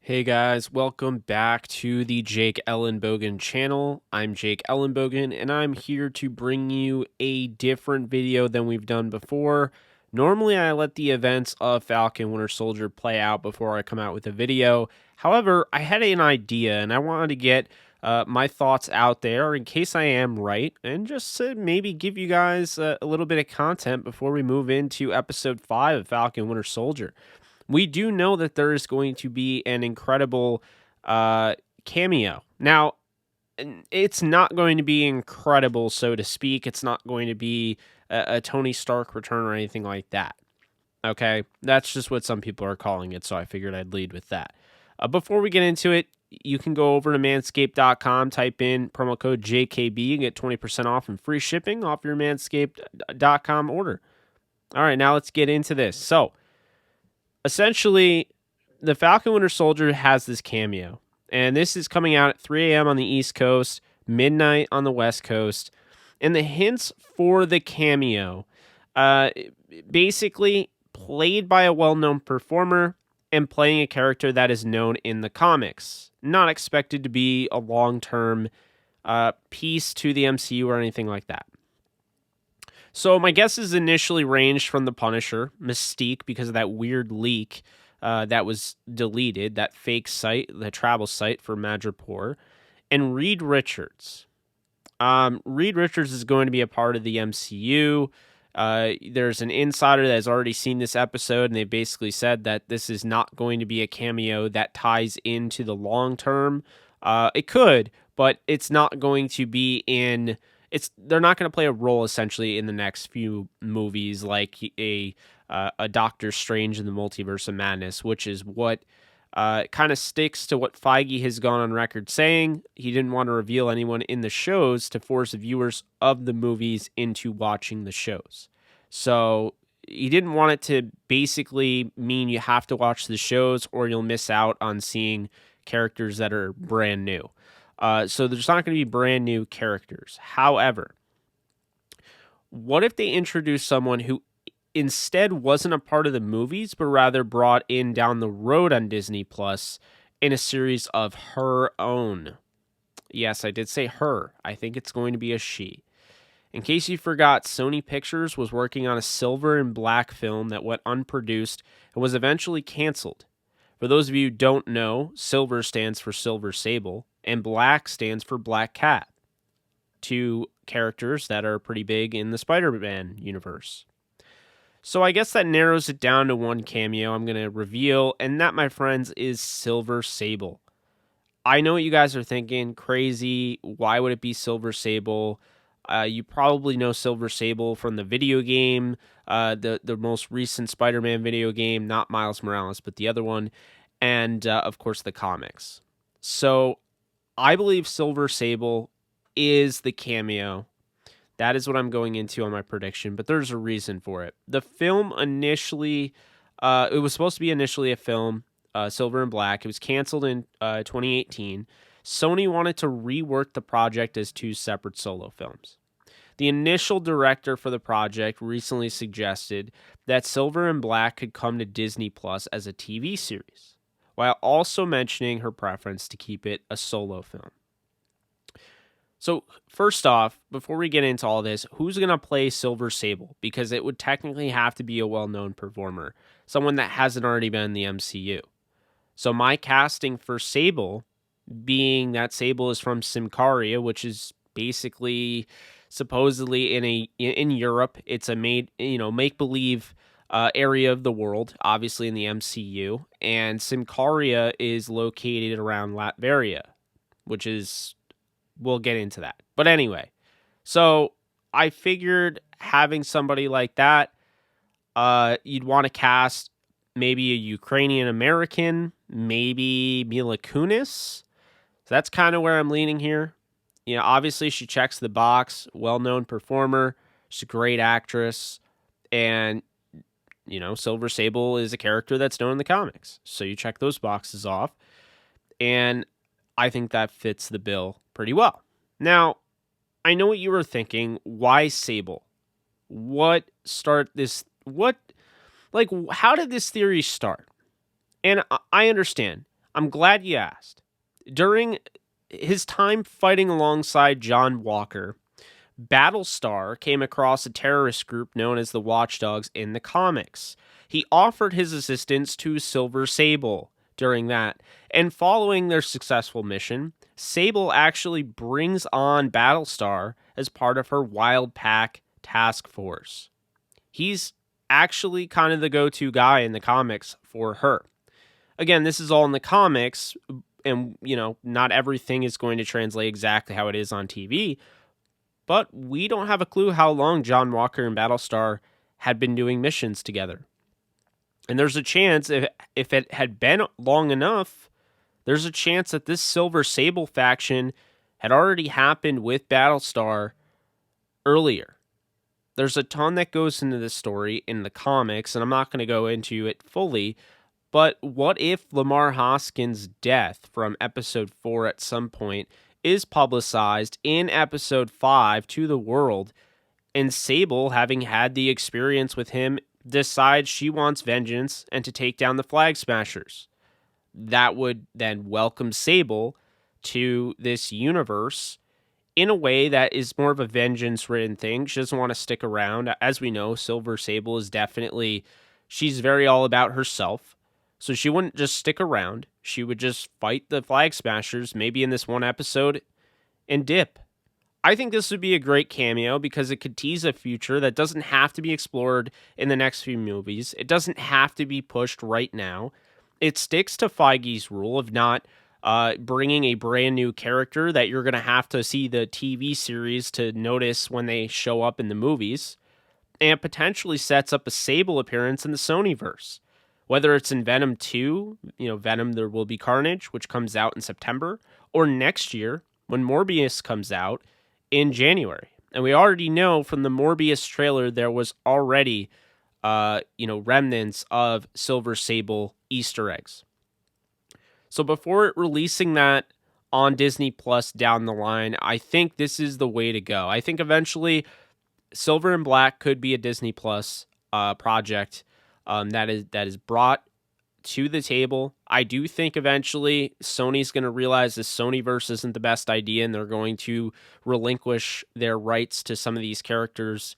Hey guys, welcome back to the Jake Ellenbogen channel. I'm Jake Ellenbogen, and I'm here to bring you a different video than we've done before. Normally, I let the events of Falcon and Winter Soldier play out before I come out with a video. However, I had an idea, and I wanted to get my thoughts out there in case I am right, and just to maybe give you guys a little bit of content before we move into episode 5 of Falcon and Winter Soldier. We do know that there is going to be an incredible cameo. Now, it's not going to be incredible, so to speak. It's not going to be a Tony Stark return or anything like that. Okay? That's just what some people are calling it, so I figured I'd lead with that. Before we get into it, you can go over to manscaped.com, type in promo code JKB, and get 20% off and free shipping off your manscaped.com order. All right, now let's get into this. So, essentially, the Falcon Winter Soldier has this cameo, and this is coming out at 3 a.m. on the East Coast, midnight on the West Coast, and the hints for the cameo, basically played by a well-known performer and playing a character that is known in the comics, not expected to be a long-term piece to the MCU or anything like that. So my guesses initially ranged from the Punisher, Mystique, because of that weird leak that was deleted, that fake site, the travel site for Madripoor, and Reed Richards. Reed Richards is going to be a part of the MCU. There's an insider that has already seen this episode, and they basically said that this is not going to be a cameo that ties into the long term. It could, but it's not going to be in... they're not going to play a role essentially in the next few movies like a Doctor Strange in the Multiverse of Madness, which is what kind of sticks to what Feige has gone on record saying. He didn't want to reveal anyone in the shows to force viewers of the movies into watching the shows. So he didn't want it to basically mean you have to watch the shows or you'll miss out on seeing characters that are brand new. So there's not going to be brand new characters. However, what if they introduce someone who instead wasn't a part of the movies, but rather brought in down the road on Disney Plus in a series of her own? Yes, I did say her. I think it's going to be a she. In case you forgot, Sony Pictures was working on a silver and black film that went unproduced and was eventually canceled. For those of you who don't know, silver stands for Silver Sable, and black stands for Black Cat, two characters that are pretty big in the Spider-Man universe. So I guess that narrows it down to one cameo I'm going to reveal, and that, my friends, is Silver Sable. I know what you guys are thinking, crazy, why would it be Silver Sable? You probably know Silver Sable from the video game, the most recent Spider-Man video game, not Miles Morales, but the other one, and of course the comics. So I believe Silver Sable is the cameo. That is what I'm going into on my prediction, but there's a reason for it. The film initially, it was supposed to be initially a film, Silver and Black. It was canceled in 2018. Sony wanted to rework the project as two separate solo films. The initial director for the project recently suggested that Silver and Black could come to Disney Plus as a TV series, while also mentioning her preference to keep it a solo film. So first off, before we get into all this, who's going to play Silver Sable? Because it would technically have to be a well-known performer, someone that hasn't already been in the MCU. So my casting for Sable, being that Sable is from Symkaria, which is basically supposedly in Europe, it's a make-believe area of the world, obviously in the MCU, and Symkaria is located around Latveria, which is, we'll get into that. But anyway, so I figured having somebody like that, you'd want to cast maybe a Ukrainian American, maybe Mila Kunis. So that's kind of where I'm leaning here. You know, obviously she checks the box, well-known performer, she's a great actress, and you know, Silver Sable is a character that's known in the comics. So you check those boxes off, and I think that fits the bill pretty well. Now, I know what you were thinking. Why Sable? How did this theory start? And I understand. I'm glad you asked. During his time fighting alongside John Walker, Battlestar came across a terrorist group known as the Watchdogs in the comics. He offered his assistance to Silver Sable during that, and following their successful mission, Sable actually brings on Battlestar as part of her Wild Pack task force. He's actually kind of the go-to guy in the comics for her. Again, this is all in the comics, and, not everything is going to translate exactly how it is on TV, but we don't have a clue how long John Walker and Battlestar had been doing missions together. And there's a chance, if it had been long enough, there's a chance that this Silver Sable faction had already happened with Battlestar earlier. There's a ton that goes into this story in the comics, and I'm not going to go into it fully, but what if Lamar Hoskins' death from episode 4 at some point is publicized in episode 5 to the world, and Sable, having had the experience with him, decides she wants vengeance and to take down the Flag Smashers? That would then welcome Sable to this universe in a way that is more of a vengeance-ridden thing. She doesn't want to stick around. As we know, Silver Sable is definitely, she's very all about herself. So she wouldn't just stick around. She would just fight the Flag Smashers, maybe in this one episode, and dip. I think this would be a great cameo because it could tease a future that doesn't have to be explored in the next few movies. It doesn't have to be pushed right now. It sticks to Feige's rule of not bringing a brand new character that you're going to have to see the TV series to notice when they show up in the movies, and potentially sets up a Sable appearance in the Sonyverse. Whether it's in Venom 2, Venom There Will Be Carnage, which comes out in September, or next year when Morbius comes out in January. And we already know from the Morbius trailer there was already, remnants of Silver Sable Easter eggs. So before releasing that on Disney Plus down the line, I think this is the way to go. I think eventually Silver and Black could be a Disney Plus project that is brought to the table. I do think eventually Sony's going to realize the Sonyverse isn't the best idea, and they're going to relinquish their rights to some of these characters,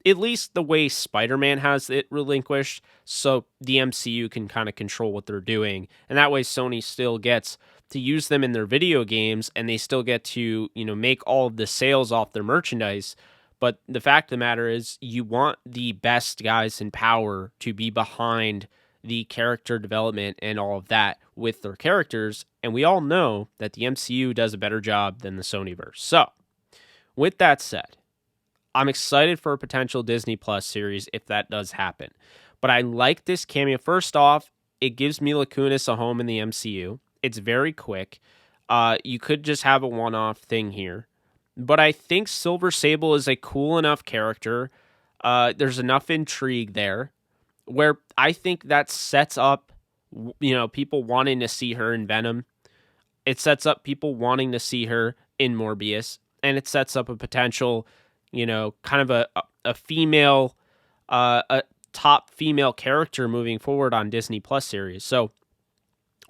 at least the way Spider-Man has it relinquished, so the MCU can kind of control what they're doing. And that way Sony still gets to use them in their video games, and they still get to, make all of the sales off their merchandise. But the fact of the matter is, you want the best guys in power to be behind the character development and all of that with their characters, and we all know that the MCU does a better job than the Sonyverse. So, with that said, I'm excited for a potential Disney Plus series if that does happen. But I like this cameo. First off, it gives Mila Kunis a home in the MCU. It's very quick. You could just have a one-off thing here. But I think Silver Sable is a cool enough character. There's enough intrigue there where I think that sets up, people wanting to see her in Venom. It sets up people wanting to see her in Morbius. And it sets up a potential, kind of a female, a top female character moving forward on Disney Plus series. So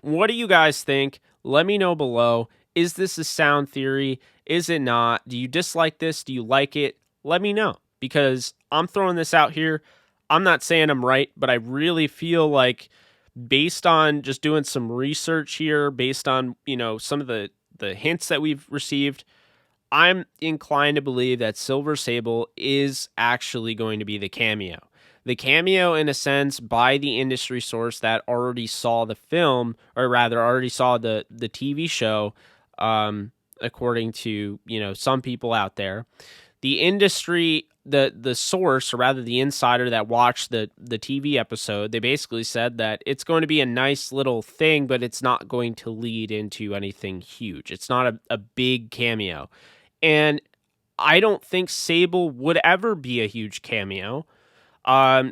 what do you guys think? Let me know below. Is this a sound theory? Is it not? Do you dislike this? Do you like it? Let me know, because I'm throwing this out here. I'm not saying I'm right, but I really feel like, based on just doing some research here, based on, some of the hints that we've received, I'm inclined to believe that Silver Sable is actually going to be the cameo. The cameo, in a sense, by the industry source that already saw the film, or rather already saw the TV show, according to, some people out there. The industry, the source, or rather the insider that watched the TV episode, they basically said that it's going to be a nice little thing, but it's not going to lead into anything huge. It's not a big cameo. And I don't think Sable would ever be a huge cameo.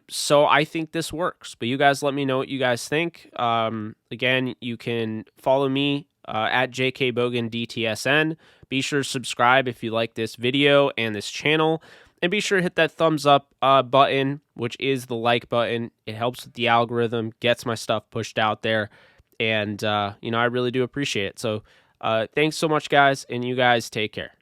So I think this works. But you guys let me know what you guys think. Again, you can follow me at JKBoganDTSN. Be sure to subscribe if you like this video and this channel. And be sure to hit that thumbs up button, which is the like button. It helps with the algorithm, gets my stuff pushed out there. And, I really do appreciate it. So thanks so much, guys, and you guys take care.